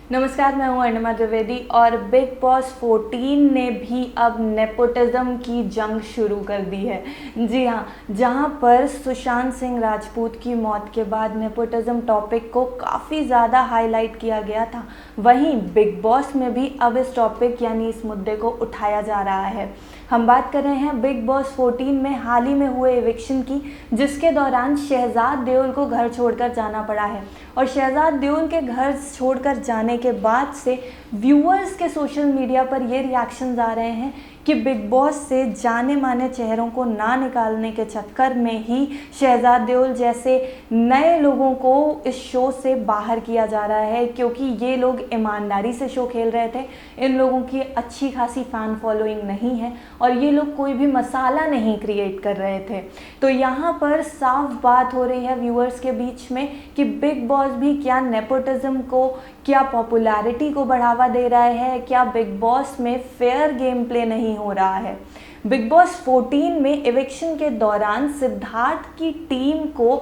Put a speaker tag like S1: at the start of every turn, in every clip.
S1: नमस्कार, मैं हूं अर्णिमा द्विवेदी और बिग बॉस 14 ने भी अब नेपोटिज्म की जंग शुरू कर दी है। जी हाँ, जहां पर सुशांत सिंह राजपूत की मौत के बाद नेपोटिज्म टॉपिक को काफ़ी ज़्यादा हाईलाइट किया गया था, वहीं बिग बॉस में भी अब इस टॉपिक यानी इस मुद्दे को उठाया जा रहा है। हम बात कर रहे हैं बिग बॉस 14 में हाल ही में हुए इविक्शन की, जिसके दौरान शहजाद देओल को घर छोड़कर जाना पड़ा है। और शहजाद देओल के घर छोड़कर जाने के बाद से व्यूअर्स के सोशल मीडिया पर ये रिएक्शंस आ रहे हैं कि बिग बॉस से जाने माने चेहरों को ना निकालने के चक्कर में ही शहजाद देओल जैसे नए लोगों को इस शो से बाहर किया जा रहा है, क्योंकि ये लोग ईमानदारी से शो खेल रहे थे। इन लोगों की अच्छी खासी फ़ैन फॉलोइंग नहीं है और ये लोग कोई भी मसाला नहीं क्रिएट कर रहे थे। तो यहाँ पर साफ बात हो रही है व्यूअर्स के बीच में कि बिग बॉस भी क्या नेपोटिज्म को, क्या पॉपुलैरिटी को बढ़ावा दे रहा है, क्या बिग बॉस में फेयर गेम प्ले नहीं हो रहा है। बिग बॉस 14 में इविक्शन के दौरान सिद्धार्थ की टीम को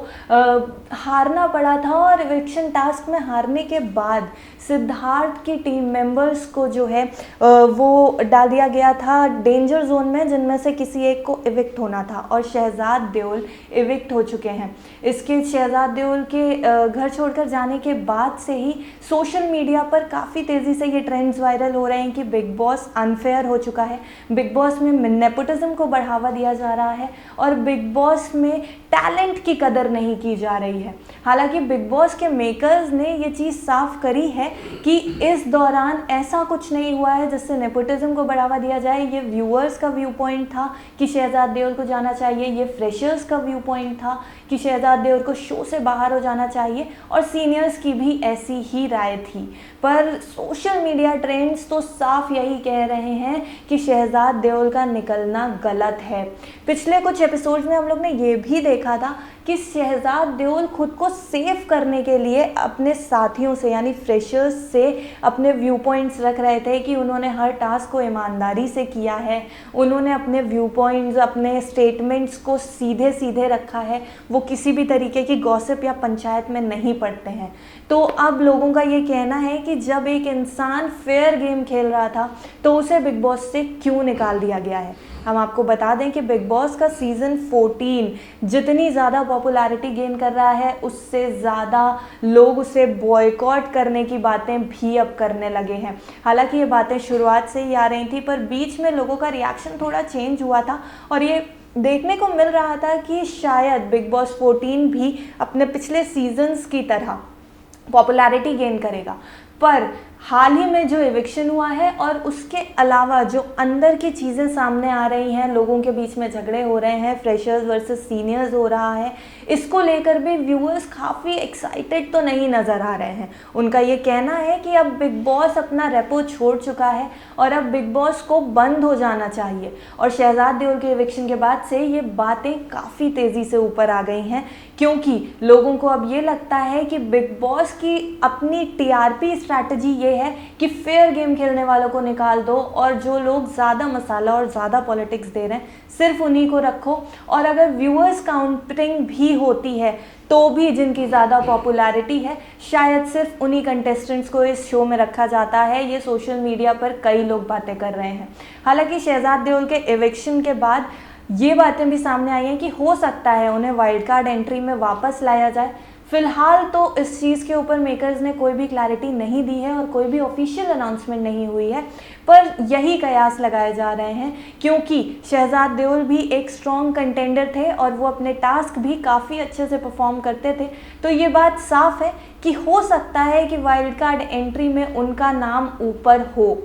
S1: हारना पड़ा था और इविक्शन टास्क में हारने के बाद सिद्धार्थ की टीम मेंबर्स को जो है वो डाल दिया गया था डेंजर जोन में, जिनमें से किसी एक को इविक्ट होना था और शहजाद देओल इविक्ट हो चुके हैं। इसके शहजाद देओल के घर छोड़कर जाने के बाद से ही सोशल मीडिया पर काफ़ी तेज़ी से ये ट्रेंड्स वायरल हो रहे हैं कि बिग बॉस अनफेयर हो चुका है, बिग बॉस में नेपोटिज्म को बढ़ावा दिया जा रहा है और बिग बॉस में टैलेंट की कदर नहीं की जा रही है। हालांकि बिग बॉस के मेकर्स ने ये चीज़ साफ करी है कि इस दौरान ऐसा कुछ नहीं हुआ है जिससे नेपोटिज्म को बढ़ावा दिया जाए। ये व्यूअर्स का व्यू पॉइंट था कि शहजाद देओल को जाना चाहिए, ये फ्रेशर्स का व्यू पॉइंट था कि शहजाद देओल को शो से बाहर हो जाना चाहिए और सीनियर्स की भी ऐसी ही राय थी। पर सोशल मीडिया ट्रेंड्स तो साफ यही कह रहे हैं कि शहजाद देओल का निकलना गलत है। पिछले कुछ एपिसोड्स में हम लोग ने ये भी देखा था कि शहजाद देओल खुद को सेव करने के लिए अपने साथियों से यानी फ्रेशर्स से अपने व्यू पॉइंट्स रख रहे थे कि उन्होंने हर टास्क को ईमानदारी से किया है, उन्होंने अपने व्यू पॉइंट्स, अपने स्टेटमेंट्स को सीधे सीधे रखा है, वो किसी भी तरीके की गॉसिप या पंचायत में नहीं पड़ते हैं। तो अब लोगों का ये कहना है कि जब एक इंसान फेयर गेम खेल रहा था तो उसे बिग बॉस से क्यों निकाल दिया गया है। हम आपको बता दें कि बिग बॉस का सीज़न 14 जितनी ज़्यादा पॉपुलैरिटी गेन कर रहा है, उससे ज़्यादा लोग उसे बॉयकॉट करने की बातें भी अब करने लगे हैं। हालांकि ये बातें शुरुआत से ही आ रही थी, पर बीच में लोगों का रिएक्शन थोड़ा चेंज हुआ था और ये देखने को मिल रहा था कि शायद बिग बॉस 14 भी अपने पिछले सीजन्स की तरह पॉपुलैरिटी गेन करेगा। पर हाल ही में जो इविक्शन हुआ है और उसके अलावा जो अंदर की चीज़ें सामने आ रही हैं, लोगों के बीच में झगड़े हो रहे हैं, फ्रेशर्स वर्सेस सीनियर्स हो रहा है, इसको लेकर भी व्यूअर्स काफ़ी एक्साइटेड तो नहीं नज़र आ रहे हैं। उनका ये कहना है कि अब बिग बॉस अपना रेपो छोड़ चुका है और अब बिग बॉस को बंद हो जाना चाहिए। और शहजाद देओल के इविक्शन के बाद से ये बातें काफ़ी तेज़ी से ऊपर आ गई हैं, क्योंकि लोगों को अब ये लगता है कि बिग बॉस की अपनी टीआरपी स्ट्रैटेजी ये है कि फेयर गेम खेलने वालों को निकाल दो और जो लोग ज़्यादा मसाला और ज़्यादा पॉलिटिक्स दे रहे हैं सिर्फ उन्हीं को रखो। और अगर व्यूअर्स काउंटिंग भी होती है तो भी जिनकी ज़्यादा पॉपुलैरिटी है शायद सिर्फ उन्हीं कंटेस्टेंट्स को इस शो में रखा जाता है। ये सोशल मीडिया पर कई लोग बातें कर रहे हैं। हालांकि शहजाद देओल के इविक्शन के बाद ये बातें भी सामने आई हैं कि हो सकता है उन्हें वाइल्ड कार्ड एंट्री में वापस लाया जाए। फिलहाल तो इस चीज़ के ऊपर मेकर्स ने कोई भी क्लैरिटी नहीं दी है और कोई भी ऑफिशियल अनाउंसमेंट नहीं हुई है, पर यही कयास लगाए जा रहे हैं क्योंकि शहजाद देओल भी एक स्ट्रॉन्ग कंटेंडर थे और वो अपने टास्क भी काफ़ी अच्छे से परफॉर्म करते थे। तो ये बात साफ है कि हो सकता है कि वाइल्ड कार्ड एंट्री में उनका नाम ऊपर हो।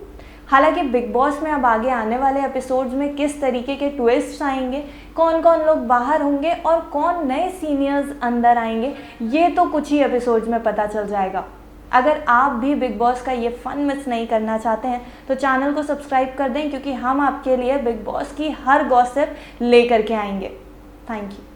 S1: हालांकि बिग बॉस में अब आगे आने वाले एपिसोड्स में किस तरीके के ट्विस्ट्स आएंगे, कौन कौन लोग बाहर होंगे और कौन नए सीनियर्स अंदर आएंगे, ये तो कुछ ही एपिसोड्स में पता चल जाएगा। अगर आप भी बिग बॉस का ये फन मिस नहीं करना चाहते हैं तो चैनल को सब्सक्राइब कर दें, क्योंकि हम आपके लिए बिग बॉस की हर गॉसिप लेकर के आएंगे। Thank you.